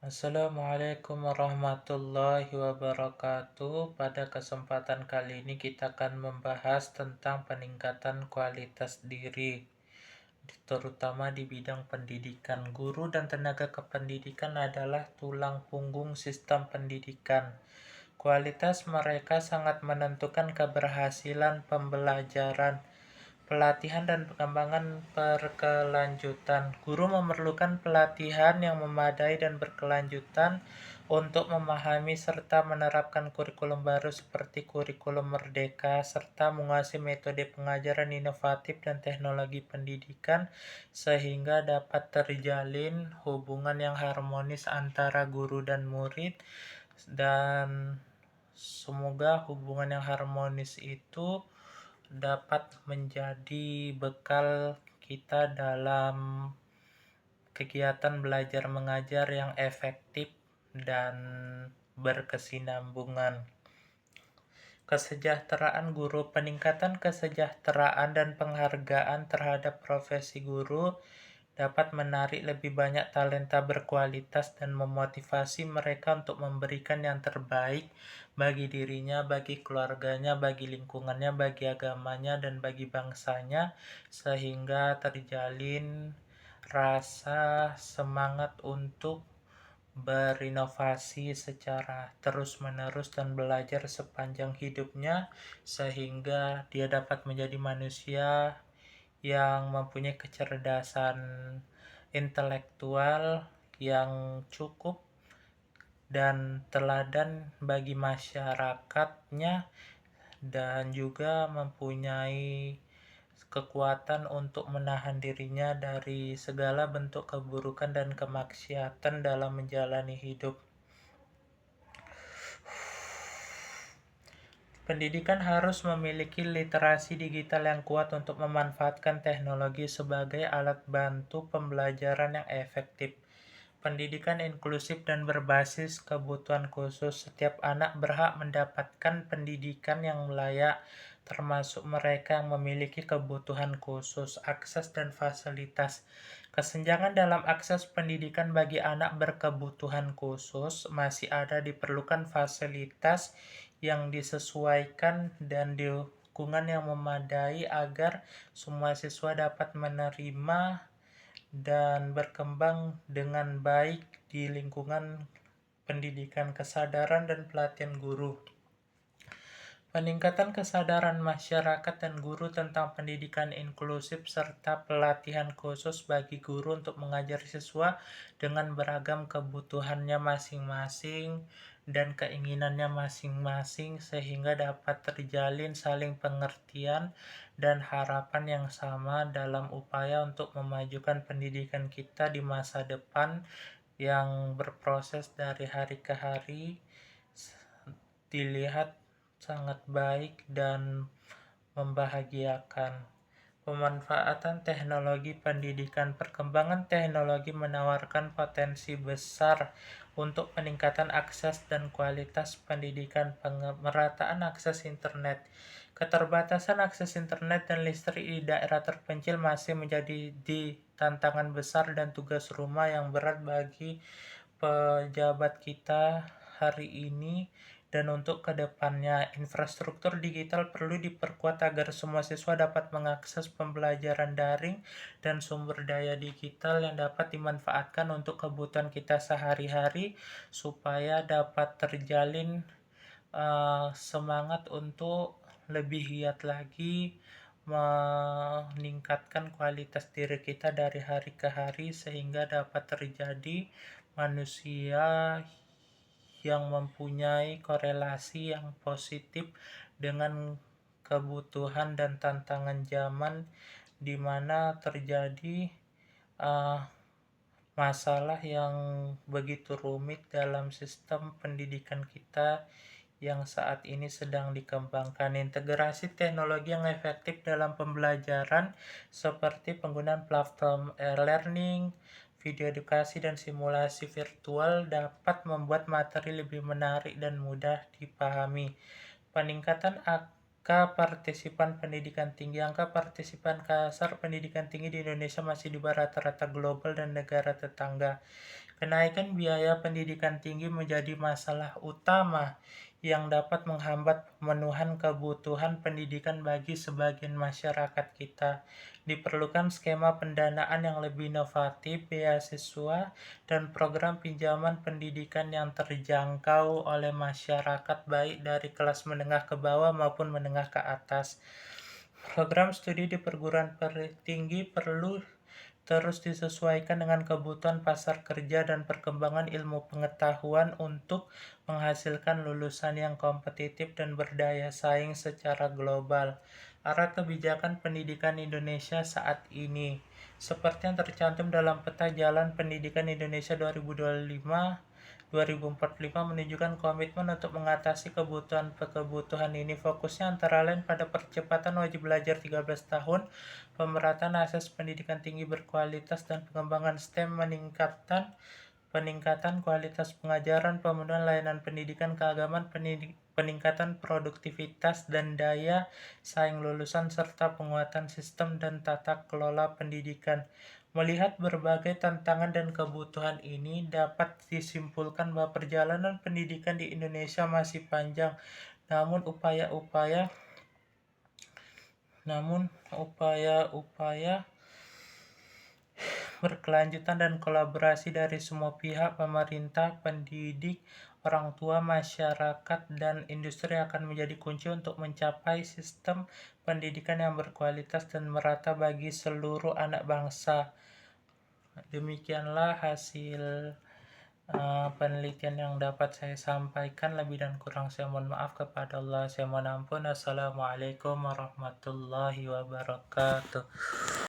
Assalamualaikum warahmatullahi wabarakatuh. Pada kesempatan kali ini kita akan membahas tentang peningkatan kualitas diri, terutama di bidang pendidikan. Guru dan tenaga kependidikan adalah tulang punggung sistem pendidikan. Kualitas mereka sangat menentukan keberhasilan pembelajaran, pelatihan dan pengembangan berkelanjutan. Guru memerlukan pelatihan yang memadai dan berkelanjutan untuk memahami serta menerapkan kurikulum baru seperti kurikulum merdeka, serta menguasai metode pengajaran inovatif dan teknologi pendidikan sehingga dapat terjalin hubungan yang harmonis antara guru dan murid, dan semoga hubungan yang harmonis itu dapat menjadi bekal kita dalam kegiatan belajar mengajar yang efektif dan berkesinambungan. Kesejahteraan guru. Peningkatan kesejahteraan dan penghargaan terhadap profesi guru dapat menarik lebih banyak talenta berkualitas dan memotivasi mereka untuk memberikan yang terbaik bagi dirinya, bagi keluarganya, bagi lingkungannya, bagi agamanya, dan bagi bangsanya, sehingga terjalin rasa semangat untuk berinovasi secara terus-menerus dan belajar sepanjang hidupnya, sehingga dia dapat menjadi manusia yang mempunyai kecerdasan intelektual yang cukup dan teladan bagi masyarakatnya, dan juga mempunyai kekuatan untuk menahan dirinya dari segala bentuk keburukan dan kemaksiatan dalam menjalani hidup. Pendidikan harus memiliki literasi digital yang kuat untuk memanfaatkan teknologi sebagai alat bantu pembelajaran yang efektif. Pendidikan inklusif dan berbasis kebutuhan khusus. Setiap anak berhak mendapatkan pendidikan yang layak, termasuk mereka yang memiliki kebutuhan khusus, akses dan fasilitas. Kesenjangan dalam akses pendidikan bagi anak berkebutuhan khusus masih ada, diperlukan fasilitas yang disesuaikan dan dukungan yang memadai agar semua siswa dapat menerima dan berkembang dengan baik di lingkungan pendidikan. Kesadaran dan pelatihan guru. Peningkatan kesadaran masyarakat dan guru tentang pendidikan inklusif serta pelatihan khusus bagi guru untuk mengajar siswa dengan beragam kebutuhannya masing-masing dan keinginannya masing-masing, sehingga dapat terjalin saling pengertian dan harapan yang sama dalam upaya untuk memajukan pendidikan kita di masa depan yang berproses dari hari ke hari, dilihat sangat baik dan membahagiakan. Pemanfaatan teknologi pendidikan. Perkembangan teknologi menawarkan potensi besar untuk peningkatan akses dan kualitas pendidikan. Pemerataan akses internet. Keterbatasan akses internet dan listrik di daerah terpencil masih menjadi tantangan besar dan tugas rumah yang berat bagi pejabat kita hari ini. Dan untuk kedepannya, infrastruktur digital perlu diperkuat agar semua siswa dapat mengakses pembelajaran daring dan sumber daya digital yang dapat dimanfaatkan untuk kebutuhan kita sehari-hari, supaya dapat terjalin semangat untuk lebih giat lagi meningkatkan kualitas diri kita dari hari ke hari, sehingga dapat terjadi manusia yang mempunyai korelasi yang positif dengan kebutuhan dan tantangan zaman, di mana terjadi masalah yang begitu rumit dalam sistem pendidikan kita yang saat ini sedang dikembangkan. Integrasi teknologi yang efektif dalam pembelajaran seperti penggunaan platform e-learning, video edukasi, dan simulasi virtual dapat membuat materi lebih menarik dan mudah dipahami. Peningkatan angka partisipan pendidikan tinggi. Angka partisipan kasar pendidikan tinggi di Indonesia masih di bawah rata-rata global dan negara tetangga. Kenaikan biaya pendidikan tinggi menjadi masalah utama yang dapat menghambat pemenuhan kebutuhan pendidikan bagi sebagian masyarakat kita. Diperlukan skema pendanaan yang lebih inovatif, beasiswa, dan program pinjaman pendidikan yang terjangkau oleh masyarakat baik dari kelas menengah ke bawah maupun menengah ke atas. Program studi di perguruan tinggi perlu terus disesuaikan dengan kebutuhan pasar kerja dan perkembangan ilmu pengetahuan untuk menghasilkan lulusan yang kompetitif dan berdaya saing secara global. Arah kebijakan pendidikan Indonesia saat ini, seperti yang tercantum dalam Peta Jalan Pendidikan Indonesia 2025 menunjukkan komitmen untuk mengatasi kebutuhan ini. Fokusnya antara lain pada percepatan wajib belajar 13 tahun, pemerataan akses pendidikan tinggi berkualitas dan pengembangan STEM, peningkatan kualitas pengajaran, pemenuhan layanan pendidikan keagamaan, peningkatan produktivitas dan daya saing lulusan, serta penguatan sistem dan tata kelola pendidikan. Melihat berbagai tantangan dan kebutuhan ini, dapat disimpulkan bahwa perjalanan pendidikan di Indonesia masih panjang, namun upaya-upaya berkelanjutan dan kolaborasi dari semua pihak, pemerintah, pendidik, orang tua, masyarakat, dan industri akan menjadi kunci untuk mencapai sistem pendidikan yang berkualitas dan merata bagi seluruh anak bangsa. Demikianlah hasil penelitian yang dapat saya sampaikan. Lebih dan kurang saya mohon maaf kepada Allah. Saya mohon ampun. Assalamualaikum warahmatullahi wabarakatuh.